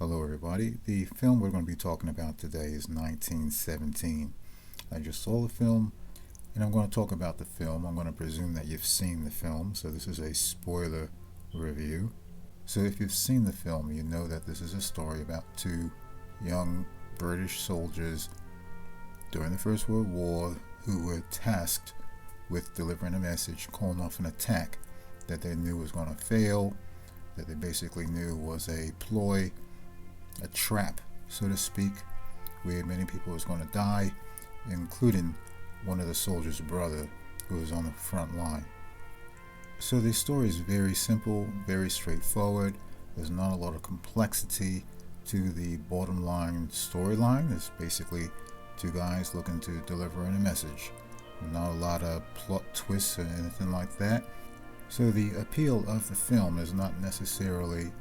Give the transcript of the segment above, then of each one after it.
Hello, everybody. The film we're going to be talking about today is 1917. I just saw the film, and I'm going to talk about the film. I'm going to presume that you've seen the film, so this is a spoiler review. So, if you've seen the film, you know that this is a story about two young British soldiers during the First World War who were tasked with delivering a message calling off an attack that they knew was going to fail, that they basically knew was a ploy, a trap, so to speak, where many people was going to die, including one of the soldiers' brother who was on the front line. So the story is very simple, very straightforward. There's not a lot of complexity to the bottom line storyline. It's basically two guys looking to deliver in a message. Not a lot of plot twists or anything like that. So the appeal of the film is not necessarily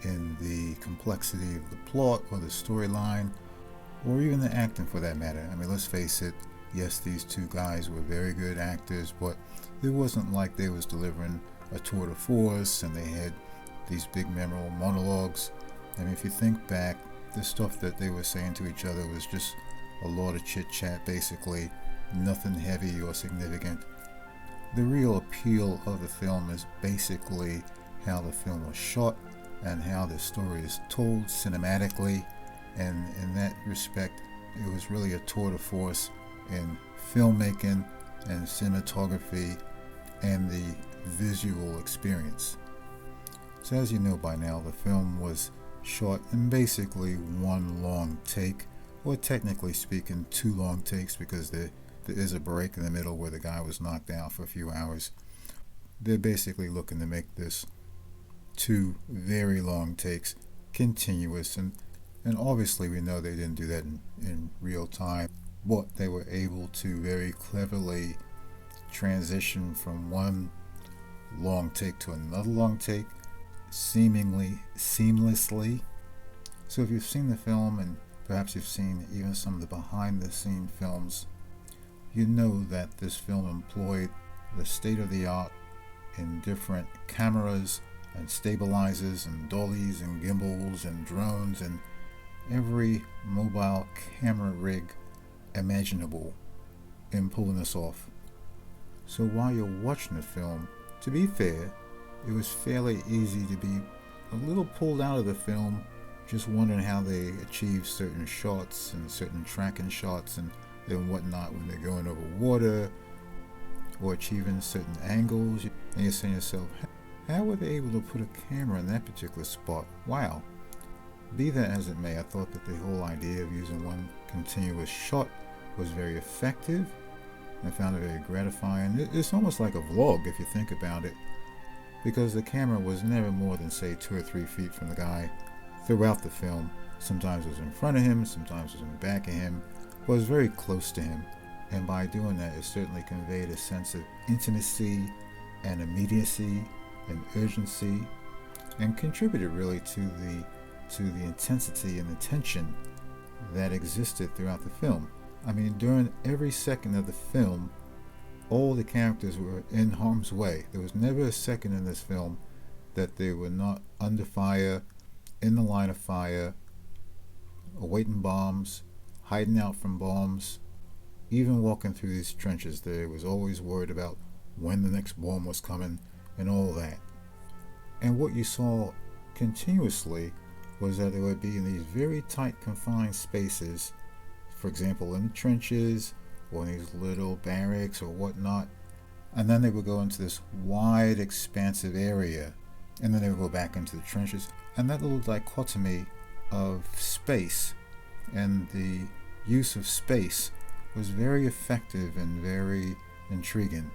in the complexity of the plot or the storyline, or even the acting for that matter. I mean, let's face it, yes, these two guys were very good actors, but it wasn't like they was delivering a tour de force and they had these big memorable monologues. I mean, if you think back, the stuff that they were saying to each other was just a lot of chit chat, basically, nothing heavy or significant. The real appeal of the film is basically how the film was shot and how the story is told cinematically, and in that respect it was really a tour de force in filmmaking and cinematography and the visual experience. So as you know by now, the film was shot in basically one long take, or technically speaking two long takes, because there is a break in the middle where the guy was knocked out for a few hours. They're basically looking to make this two very long takes continuous, and obviously we know they didn't do that in real time, but they were able to very cleverly transition from one long take to another long take seemingly seamlessly. So if you've seen the film, and perhaps you've seen even some of the behind the scene films, you know that this film employed the state of the art in different cameras and stabilizers and dollies and gimbals and drones and every mobile camera rig imaginable in pulling this off. So while you're watching the film, to be fair, it was fairly easy to be a little pulled out of the film, just wondering how they achieved certain shots and certain tracking shots and whatnot when they're going over water or achieving certain angles. And you're saying to yourself, how were they able to put a camera in that particular spot? Wow. Be that as it may, I thought that the whole idea of using one continuous shot was very effective. I found it very gratifying. It's almost like a vlog if you think about it, because the camera was never more than, say, 2 or 3 feet from the guy throughout the film. Sometimes it was in front of him, sometimes it was in the back of him, but it was very close to him. And by doing that, it certainly conveyed a sense of intimacy and immediacy and urgency, and contributed really to the intensity and the tension that existed throughout the film. I mean, during every second of the film, all the characters were in harm's way. There was never a second in this film that they were not under fire, in the line of fire, awaiting bombs, hiding out from bombs, even walking through these trenches. They was always worried about when the next bomb was coming and all that. And what you saw continuously was that they would be in these very tight confined spaces, for example in the trenches or in these little barracks or whatnot, and then they would go into this wide expansive area, and then they would go back into the trenches. And that little dichotomy of space and the use of space was very effective and very intriguing.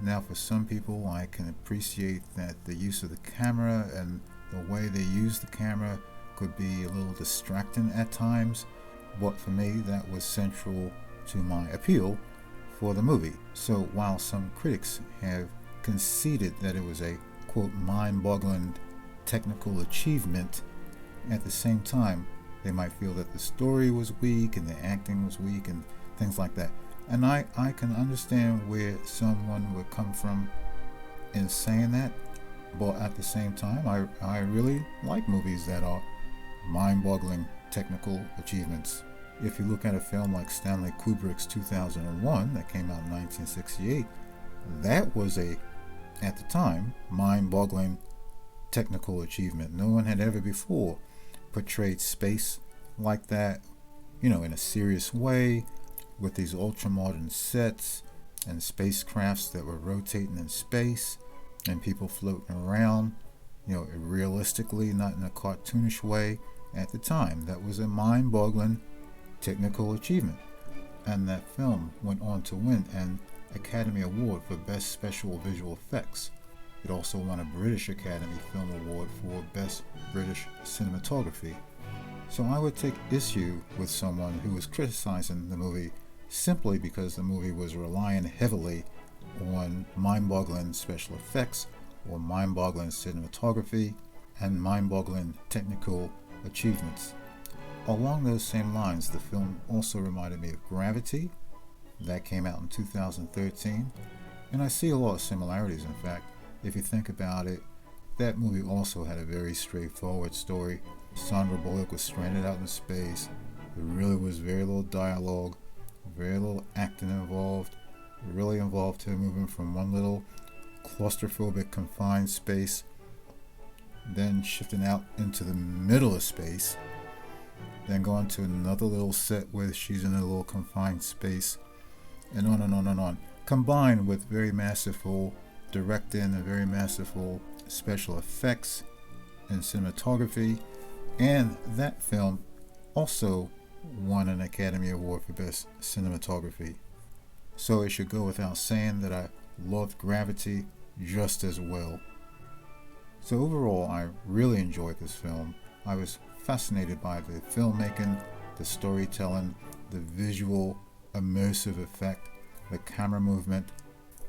Now, for some people, I can appreciate that the use of the camera and the way they use the camera could be a little distracting at times, but for me, that was central to my appeal for the movie. So while some critics have conceded that it was a, quote, mind-boggling technical achievement, at the same time, they might feel that the story was weak and the acting was weak and things like that. And I can understand where someone would come from in saying that, but at the same time, I really like movies that are mind-boggling technical achievements. If you look at a film like Stanley Kubrick's 2001 that came out in 1968, that was at the time, mind-boggling technical achievement. No one had ever before portrayed space like that, in a serious way, with these ultra-modern sets and spacecrafts that were rotating in space and people floating around, realistically, not in a cartoonish way. At the time, that was a mind-boggling technical achievement. And that film went on to win an Academy Award for Best Special Visual Effects. It also won a British Academy Film Award for Best British Cinematography. So I would take issue with someone who was criticizing the movie simply because the movie was relying heavily on mind-boggling special effects or mind-boggling cinematography and mind-boggling technical achievements. Along those same lines, the film also reminded me of Gravity. That came out in 2013, and I see a lot of similarities. In fact, if you think about it, that movie also had a very straightforward story. Sandra Bullock was stranded out in space. There really was very little dialogue, very little acting involved. It really involved her moving from one little claustrophobic confined space, then shifting out into the middle of space, then going to another little set where she's in a little confined space, and on and on and on, combined with very masterful directing and very masterful special effects and cinematography. And that film also won an Academy Award for Best Cinematography. So it should go without saying that I loved Gravity just as well. So overall, I really enjoyed this film. I was fascinated by the filmmaking, the storytelling, the visual immersive effect, the camera movement,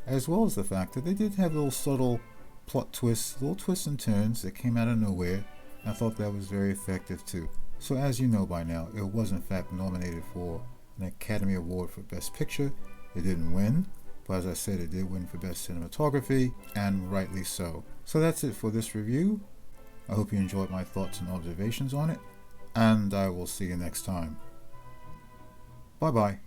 as well as the fact that they did have little subtle plot twists, little twists and turns that came out of nowhere. I thought that was very effective too. So as you know by now, it was in fact nominated for an Academy Award for Best Picture. It didn't win, but as I said, it did win for Best Cinematography, and rightly so. So that's it for this review. I hope you enjoyed my thoughts and observations on it, and I will see you next time. Bye bye.